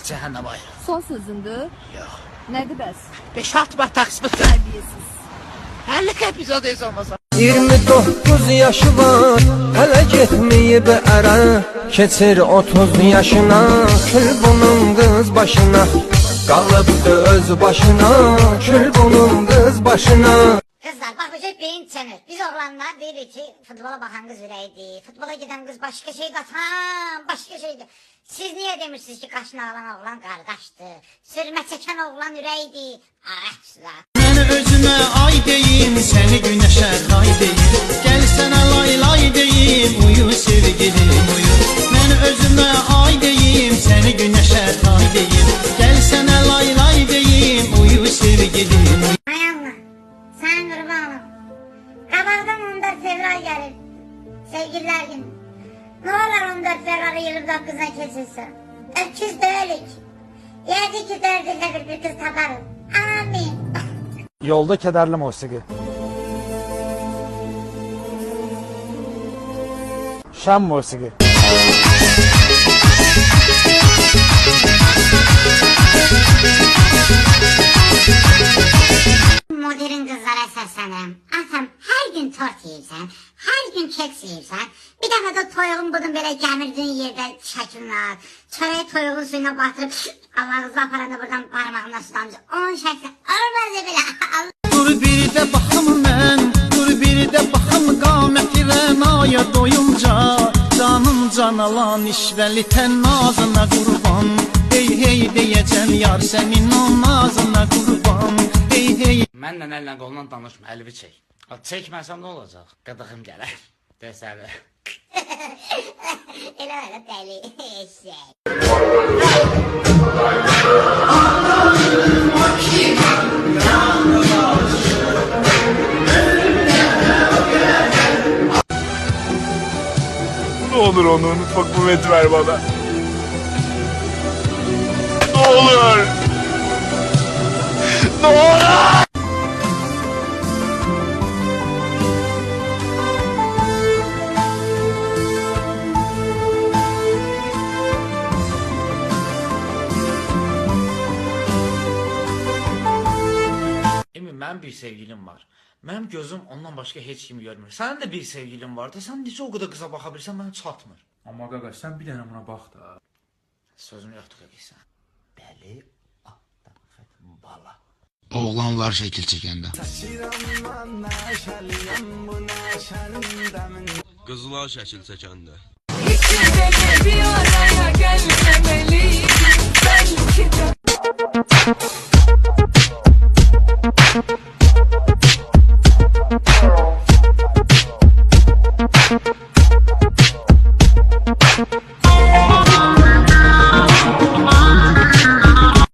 Cəhənnəm ayrı. Son sözündür. Yox. Nədir bəs? 5-6 baht taksimi Tərbiyəsiz. 50 epizod heç olmasa. 29 yaşı var, hələ getməyib ərə. Keçir 30 yaşına, kül bunun qız başına. Qalıbdı öz başına, kül bunun qız başına. Kızlar bak hocam beyin çənir. Biz oğlanlar deyirik ki futbola bakan kız ürəkdir. Futbola giden kız başka şey qatan, başka şeydir. Siz niye demirsiniz ki qaşına alan oğlan qardaşdır? Sürmə çəkən oğlan ürəkdir. Ağaçlar. Mən özümə ay deyim, səni günəşə tay deyim. Gəl sənə lay lay deyim, uyu sevgilim uyu. Mən özümə ay deyim, səni günəşə tay deyim. Gəl sənə lay lay deyim, uyu sevgilim uyu. Ay Allah, sen kurbanım. Qabaqdan 14 fevral gelir. Sevgililer günü. Ne olur 14 fevralı 29'a kesilsin. Öküz böylük. Yerdi ki dördüyle bir kız taparım. Amin. Yolda kədərli musiqi. Şam musiqi. Modern kızlara seslenirəm. Atam her gün tort yiyirsən, her gün keks yiyirsən. Bir dəfə də toyuğun budun belə gəmirdiğin yerdə şəkillər. Çörəyi toyuğun suyuna batırıp Allah'ınızı aparanda buradan parmağımla sudanıcı. Onun şəkli olmaz belə. Dur bir də baxım mən, dur bir də baxım qaməti rənaya doyunca. Canım can alan işvəli tən nazına qurban. Hey hey deyəcəm yar sənin o nazına qurban. Hey hey. Mənlə əllə qolla danışma, əlvi çək. Çəkməsəm nə olacaq? Qıdığım gələr. Desəli. Elə elə dəli eşək. Ne olur onu unutmak kuvveti ver bana. Ne olur. Ne olur. Emin, mənim bir sevgilim var. Mənim gözüm ondan başqa heç kimi görmür. Sənin də bir sevgilin var da, sən necə o qədər qıza baxa bilirsən, mənə çatmır. Amma qaqaş, sən bir dənə buna bax da. Sözüm yoxdur qaqaysan. Dəli, bala. Oğlanlar şəkil çəkəndə. Qızlar şəkil çəkəndə. İkimiz bir araya gelmemeliyiz.